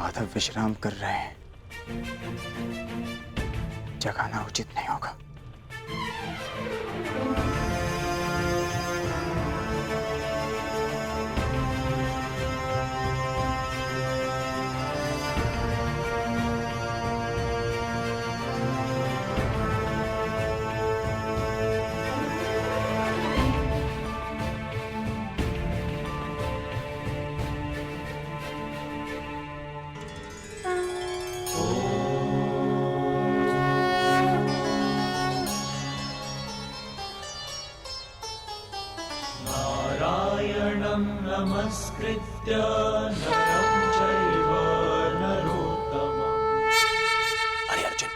माधव विश्राम कर रहे हैं, जगाना उचित नहीं होगा। नमस्कृत्य नरं चैव नरोत्तमम्। अरे अर्जुन,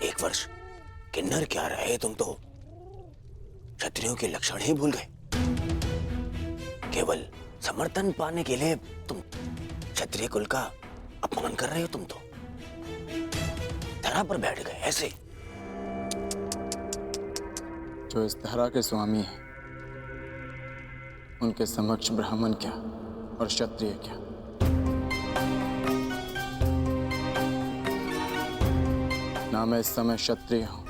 एक वर्ष किन्नर क्या रहे तुम तो क्षत्रियों के लक्षण ही भूल गए। केवल समर्थन पाने के लिए तुम क्षत्रिय कुल का अपमान कर रहे हो। तुम तो धरा पर बैठ गए ऐसे। जो इस धरा के स्वामी हैं, उनके समक्ष ब्राह्मण क्या और क्षत्रिय क्या। ना मैं इस समय क्षत्रिय हूं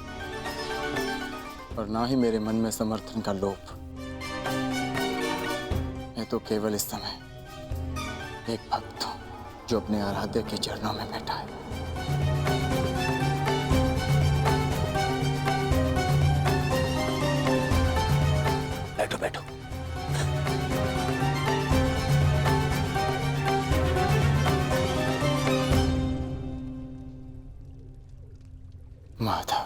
और ना ही मेरे मन में समर्थन का लोभ। मैं तो केवल इस समय एक भक्त हूं जो अपने आराध्य के चरणों में बैठा है। बैठो बैठो। माधव,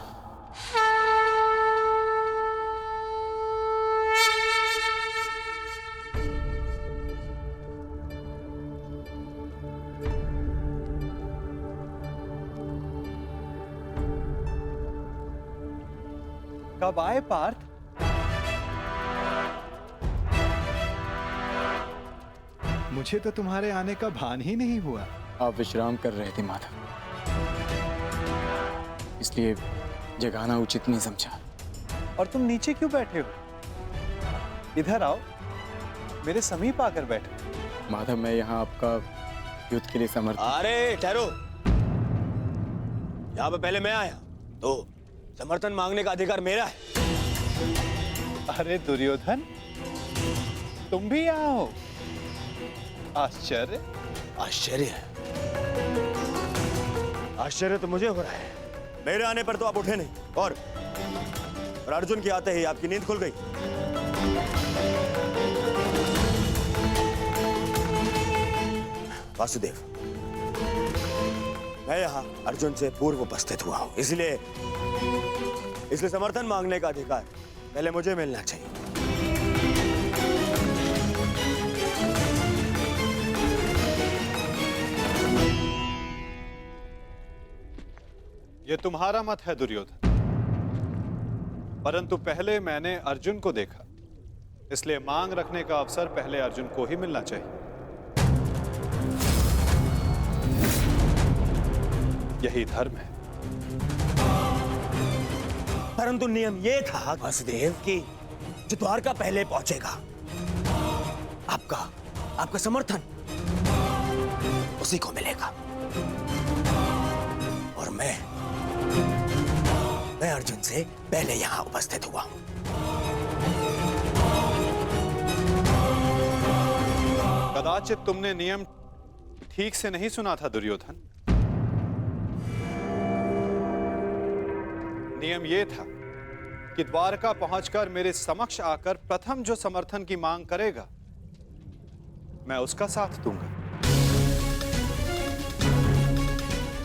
कब आए पार्थ? मुझे तो तुम्हारे आने का भान ही नहीं हुआ। आप विश्राम कर रहे थे माधव, इसलिए जगाना उचित नहीं समझा। और तुम नीचे क्यों बैठे हो? इधर आओ, मेरे समीप आकर बैठो। माधव, मैं यहाँ आपका युद्ध के लिए समर्थ। अरे ठहरो, यहाँ पे पहले मैं आया तो समर्थन मांगने का अधिकार मेरा है। अरे दुर्योधन, तुम भी यहाँ हो? आश्चर्य। आश्चर्य? आश्चर्य तो मुझे हो रहा है। मेरे आने पर तो आप उठे नहीं और अर्जुन के आते ही आपकी नींद खुल गई। वासुदेव, मैं यहाँ अर्जुन से पूर्व उपस्थित हुआ हूं, इसलिए समर्थन मांगने का अधिकार पहले मुझे मिलना चाहिए। ये तुम्हारा मत है दुर्योधन, परंतु पहले मैंने अर्जुन को देखा, इसलिए मांग रखने का अवसर पहले अर्जुन को ही मिलना चाहिए। यही धर्म है। परंतु नियम यह था वासुदेव कि जो द्वारका पहले पहुंचेगा, आपका समर्थन उसी को मिलेगा। और मैं अर्जुन से पहले यहां उपस्थित हुआ हूं। कदाचित तुमने नियम ठीक से नहीं सुना था दुर्योधन। नियम यह था कि द्वारका पहुंचकर मेरे समक्ष आकर प्रथम जो समर्थन की मांग करेगा, मैं उसका साथ दूंगा।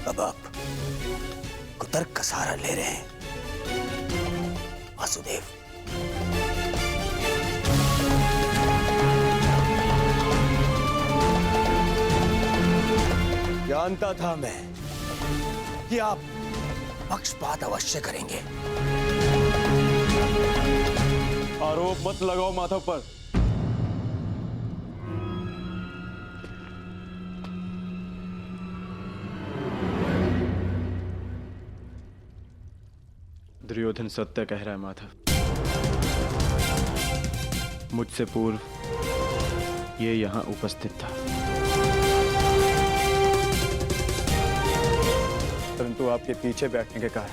अब आप कुतर्क का सहारा ले रहे हैं वासुदेव। जानता था मैं कि आप पक्षपात अवश्य करेंगे। आरोप मत लगाओ माधव पर। दुर्योधन सत्य कह रहा है माधव। मुझसे पूर्व ये यहाँ उपस्थित था। परंतु आपके पीछे बैठने के कारण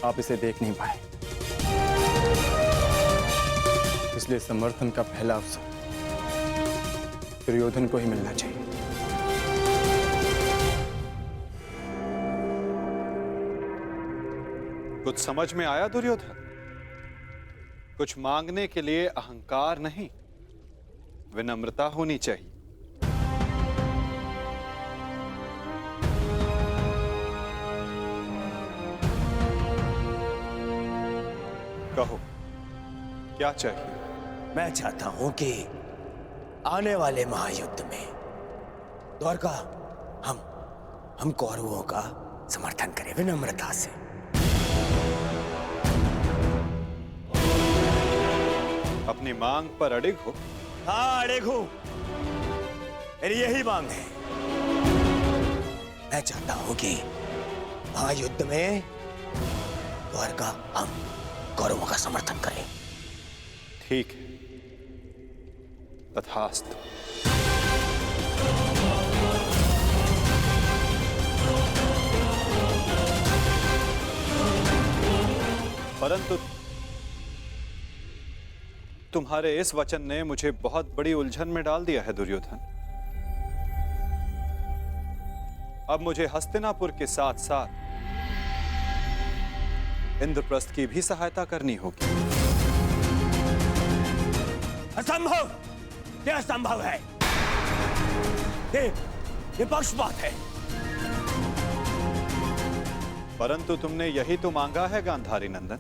आप इसे देख नहीं पाए। इसलिए समर्थन का पहला अवसर दुर्योधन को ही मिलना चाहिए। कुछ समझ में आया दुर्योधन? कुछ मांगने के लिए अहंकार नहीं, विनम्रता होनी चाहिए। कहो, क्या चाहिए? मैं चाहता हूं कि आने वाले महायुद्ध में द्वारका हम कौरवों का समर्थन करें विनम्रता से। अपनी मांग पर अड़िग हो? हाँ, अड़िग हूं। मेरी यही मांग है। मैं चाहता हूं कि महायुद्ध में द्वारका हम कौरवों का समर्थन करें। ठीक है, तथास्तु। परंतु तुम्हारे इस वचन ने मुझे बहुत बड़ी उलझन में डाल दिया है दुर्योधन। अब मुझे हस्तिनापुर के साथ साथ इंद्रप्रस्थ की भी सहायता करनी होगी। असंभव! क्या असंभव है? ये पक्षपात है। परंतु तुमने यही तो मांगा है गांधारी नंदन।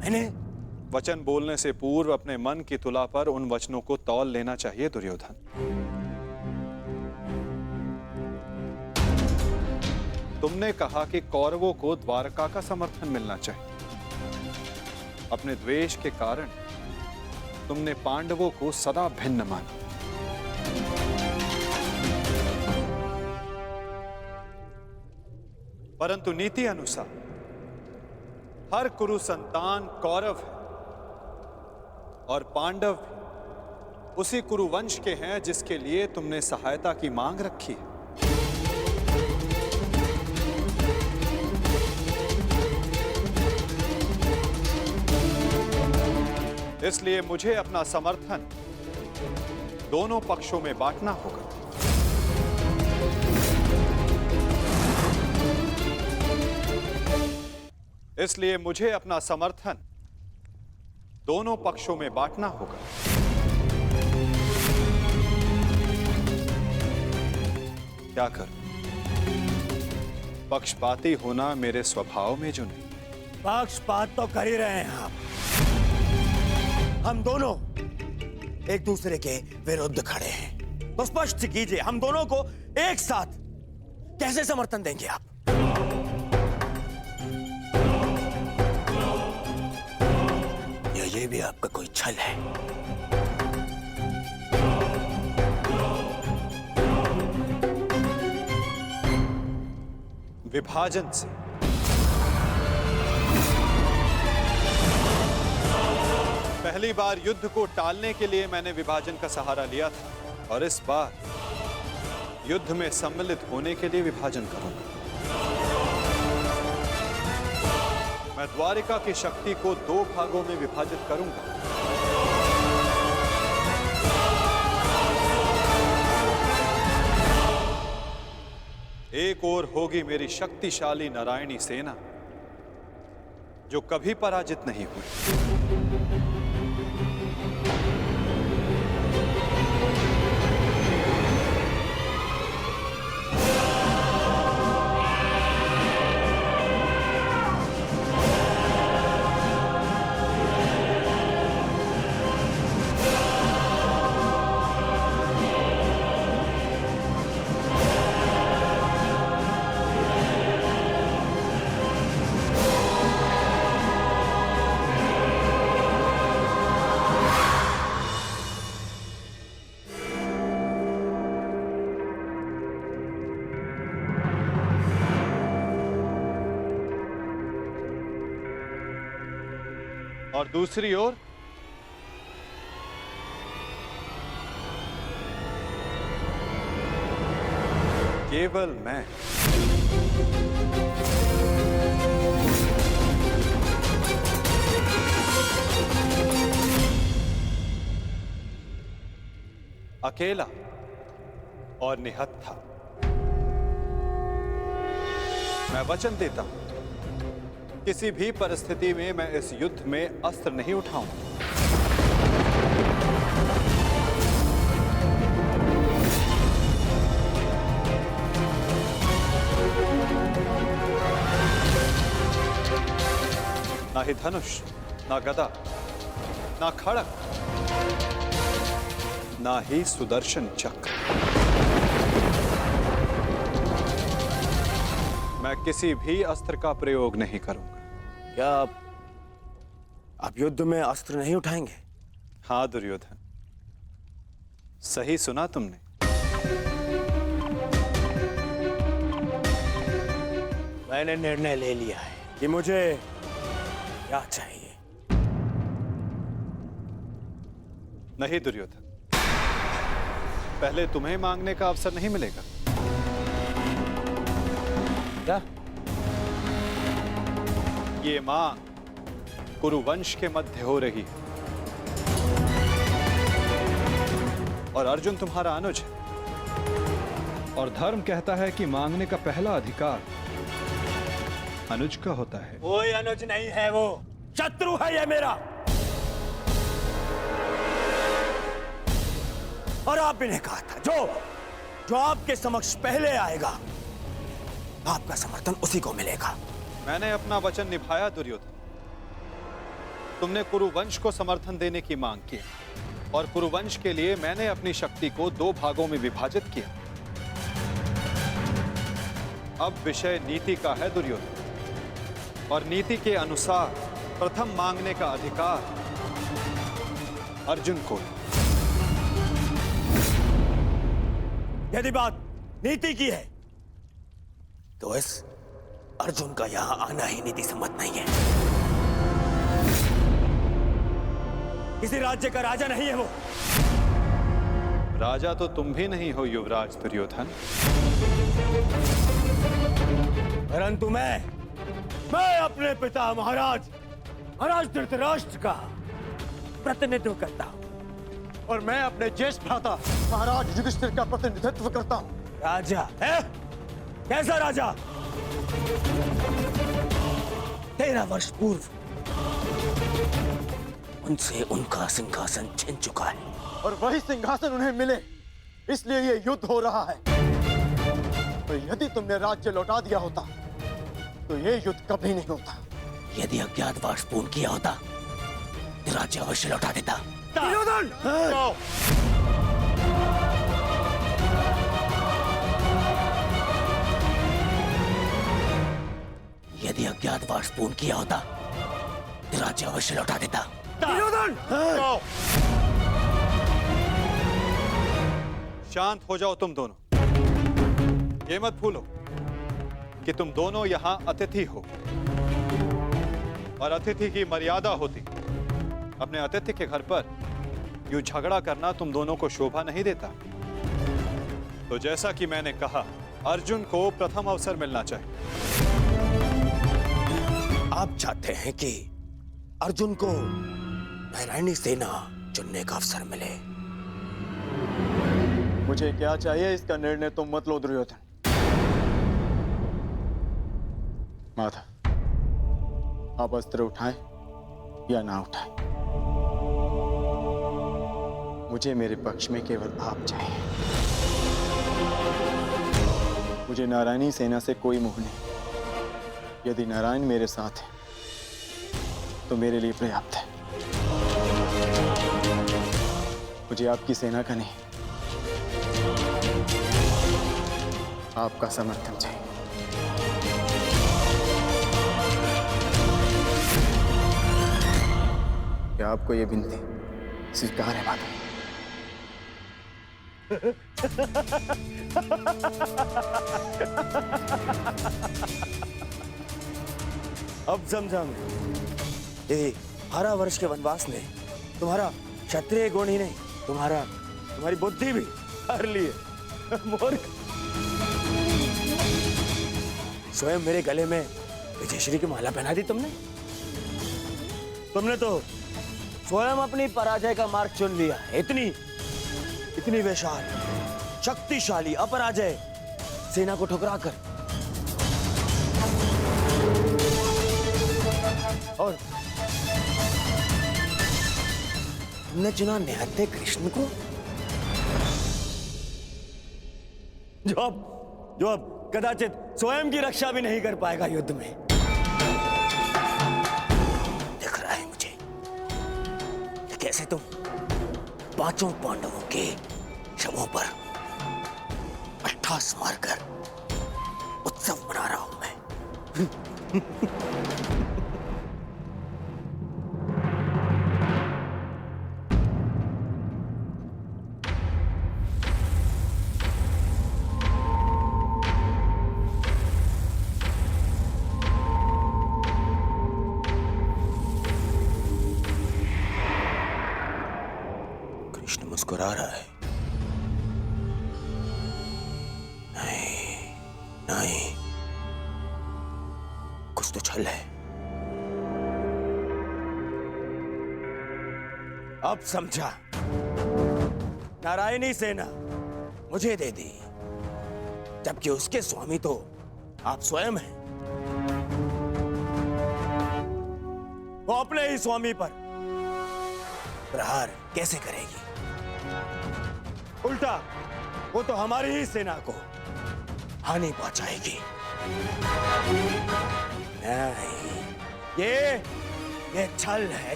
मैंने वचन बोलने से पूर्व अपने मन की तुला पर उन वचनों को तौल लेना चाहिए दुर्योधन। तुमने कहा कि कौरवों को द्वारका का समर्थन मिलना चाहिए। अपने द्वेष के कारण तुमने पांडवों को सदा भिन्न माना। परंतु नीति अनुसार हर कुरु संतान कौरव है और पांडव भी उसी कुरु वंश के हैं जिसके लिए तुमने सहायता की मांग रखी है। इसलिए मुझे अपना समर्थन दोनों पक्षों में बांटना होगा। इसलिए मुझे अपना समर्थन दोनों पक्षों में बांटना होगा। क्या करूं? पक्षपाती होना मेरे स्वभाव में जो नहीं। पक्षपात तो कर ही रहे हैं आप। हम दोनों एक दूसरे के विरुद्ध खड़े हैं। तो स्पष्ट कीजिए, हम दोनों को एक साथ कैसे समर्थन देंगे आप? ये भी आपका कोई छल है? विभाजन से पहली बार युद्ध को टालने के लिए मैंने विभाजन का सहारा लिया था और इस बार युद्ध में सम्मिलित होने के लिए विभाजन करूंगा। मैं द्वारिका की शक्ति को 2 भागों में विभाजित करूंगा। एक ओर होगी मेरी शक्तिशाली नारायणी सेना जो कभी पराजित नहीं हुई। और दूसरी ओर केवल मैं। अकेला और निहत्था। मैं वचन देता हूं, किसी भी परिस्थिति में मैं इस युद्ध में अस्त्र नहीं उठाऊंगा। ना ही धनुष, ना गदा, ना खड़ग, ना ही सुदर्शन चक्र। मैं किसी भी अस्त्र का प्रयोग नहीं करूंगा। क्या आप युद्ध में अस्त्र नहीं उठाएंगे? हाँ दुर्योधन, सही सुना तुमने। मैंने निर्णय ले लिया है कि मुझे क्या चाहिए। नहीं दुर्योधन, पहले तुम्हें मांगने का अवसर नहीं मिलेगा। क्या? ये मांग कुरुवंश के मध्य हो रही है और अर्जुन तुम्हारा अनुज है, और धर्म कहता है कि मांगने का पहला अधिकार अनुज का होता है। कोई अनुज नहीं है, वो शत्रु है ये मेरा। और आपने ने कहा था जो आपके समक्ष पहले आएगा आपका समर्थन उसी को मिलेगा। मैंने अपना वचन निभाया दुर्योधन। तुमने कुरुवंश को समर्थन देने की मांग की और कुरुवंश के लिए मैंने अपनी शक्ति को 2 भागों में विभाजित किया। अब विषय नीति का है दुर्योधन, और नीति के अनुसार प्रथम मांगने का अधिकार अर्जुन को। यदि बात नीति की है तो इस अर्जुन का यहां आना ही नीति सम्मत नहीं है। किसी राज्य का राजा नहीं है वो। राजा तो तुम भी नहीं हो युवराज दुर्योधन। परंतु मैं अपने पिता महाराज धृतराष्ट्र का प्रतिनिधित्व करता हूं। और मैं अपने ज्येष्ठ भ्राता महाराज युधिष्ठिर का प्रतिनिधित्व करता हूं। राजा है? कैसा राजा? 13 वर्ष पूर्व उनसे उनका सिंहासन छिन चुका है। और वही सिंहासन उन्हें मिले, इसलिए ये युद्ध हो रहा है। तो यदि तुमने राज्य लौटा दिया होता तो ये युद्ध कभी नहीं होता। यदि अज्ञातवास पूर्ण किया होता तो राज्य अवश्य लौटा देता। दुर्योधन! यदि अज्ञातवास पूर्ण किया होता तो राज्य अवश्य लौटा देता। दुर्योधन! शांत हो जाओ तुम दोनों। ये मत भूलो कि तुम दोनों यहां अतिथि हो और अतिथि की मर्यादा होती। अपने अतिथि के घर पर यूं झगड़ा करना तुम दोनों को शोभा नहीं देता। तो जैसा कि मैंने कहा, अर्जुन को प्रथम अवसर मिलना चाहिए। आप चाहते हैं कि अर्जुन को नारायणी सेना चुनने का अवसर मिले। मुझे क्या चाहिए इसका निर्णय तुम मत लो दुर्योधन। माधव, आप अस्त्र उठाएं या ना उठाएं, मुझे मेरे पक्ष में केवल आप चाहिए। मुझे नारायणी सेना से कोई मोह नहीं। यदि नारायण मेरे साथ है तो मेरे लिए पर्याप्त है। मुझे आपकी सेना का नहीं, आपका समर्थन चाहिए। क्या आपको यह विनती स्वीकार है माधव? अब समझाऊंगा। यदि 12 वर्ष के वनवास ने तुम्हारा क्षत्रिय गुण ही नहीं, तुम्हारी बुद्धि भी हर लिए। मूर्ख। स्वयं मेरे गले में विजयश्री की माला पहना दी तुमने। तुमने तो स्वयं अपनी पराजय का मार्ग चुन लिया। इतनी विशाल, शक्तिशाली, अपराजय सेना को ठुकराकर, और तुमने चुना निहत्थे कृष्ण को, जो अब कदाचित स्वयं की रक्षा भी नहीं कर पाएगा युद्ध में। दिख रहा है मुझे कि कैसे तुम पांचों पांडवों के शवों पर अट्ठास मारकर उत्सव मना रहा हूं मैं। कृष्ण मुस्कुरा रहा है। नहीं, कुछ तो छल है। अब समझा। नारायणी सेना मुझे दे दी, जबकि उसके स्वामी तो आप स्वयं हैं। वो अपने ही स्वामी पर प्रहार कैसे करेगी? उल्टा वो तो हमारी ही सेना को हानि पहुंचाएगी। नहीं, ये छल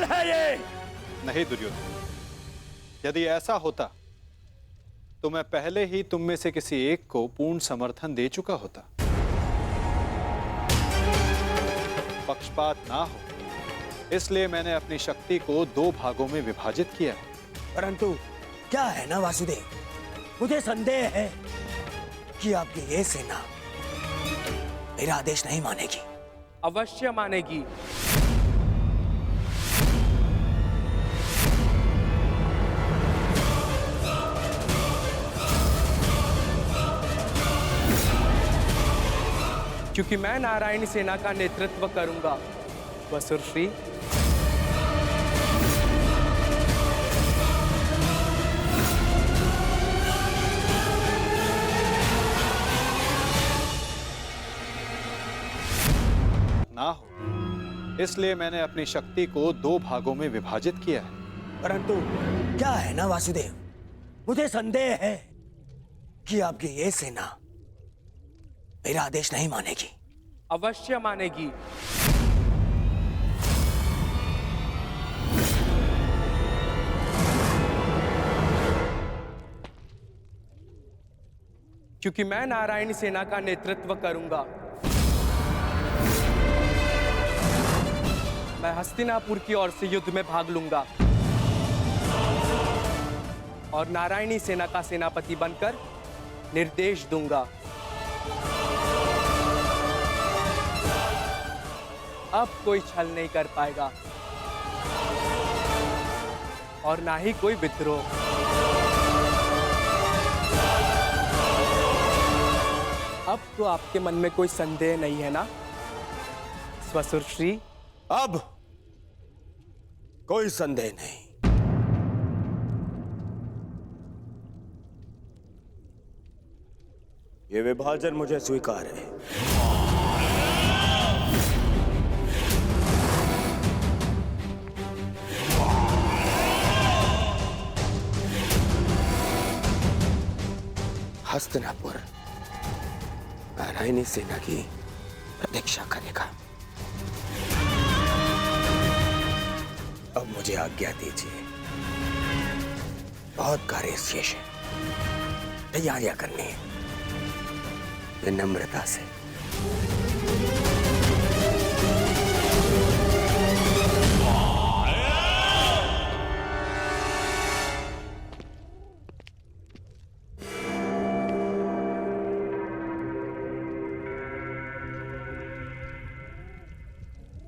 है ये। नहीं दुर्योधन, यदि ऐसा होता तो मैं पहले ही तुम में से किसी एक को पूर्ण समर्थन दे चुका होता। पक्षपात ना हो, इसलिए मैंने अपनी शक्ति को 2 भागों में विभाजित किया है। परंतु क्या है ना वासुदेव, मुझे संदेह है कि आपकी ये सेना मेरा आदेश नहीं मानेगी। अवश्य मानेगी। क्योंकि मैं नारायणी सेना का नेतृत्व करूंगा। वसुरश्री, ना हो, इसलिए मैंने अपनी शक्ति को 2 भागों में विभाजित किया है। परंतु क्या है ना वासुदेव, मुझे संदेह है कि आपकी ये सेना मेरा आदेश नहीं मानेगी। अवश्य मानेगी। क्योंकि मैं नारायणी सेना का नेतृत्व करूंगा। मैं हस्तिनापुर की ओर से युद्ध में भाग लूंगा और नारायणी सेना का सेनापति बनकर निर्देश दूंगा। अब कोई छल नहीं कर पाएगा और ना ही कोई विद्रोह। अब तो आपके मन में कोई संदेह नहीं है ना स्वसुरश्री? अब कोई संदेह नहीं। ये विभाजन मुझे स्वीकार है। हस्तिनापुर नारायणी सेना की प्रतीक्षा करेगा। अब मुझे आज्ञा दीजिए। बहुत कार्य शेष है, तैयारियां करनी है। विनम्रता से।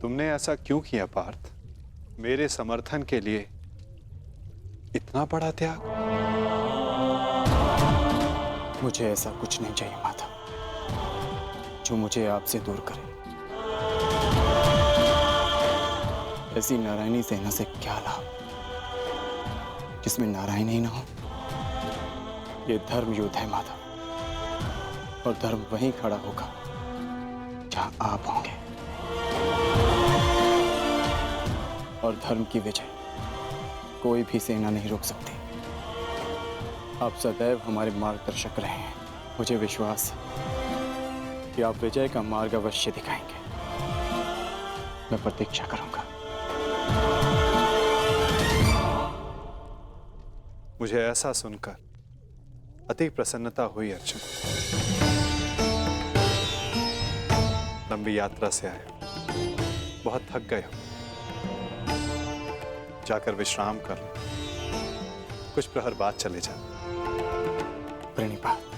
तुमने ऐसा क्यों किया पार्थ? मेरे समर्थन के लिए इतना बड़ा त्याग? मुझे ऐसा कुछ नहीं चाहिए माधव। जो मुझे आपसे दूर करे। ऐसी नारायणी सेना से क्या लाभ जिसमें नारायण ही ना हो। ये धर्म युद्ध है माधव, और धर्म वहीं खड़ा होगा जहां आप होंगे। और धर्म की विजय कोई भी सेना नहीं रोक सकती। आप सदैव हमारे मार्गदर्शक रहे हैं। मुझे विश्वास है कि आप विजय का मार्ग अवश्य दिखाएंगे। मैं प्रतीक्षा करूंगा। मुझे ऐसा सुनकर अति प्रसन्नता हुई अर्जुन। लंबी यात्रा से आए हो, बहुत थक गए हो। जाकर विश्राम कर लो, कुछ प्रहर बाद चले जा। प्रणिपात।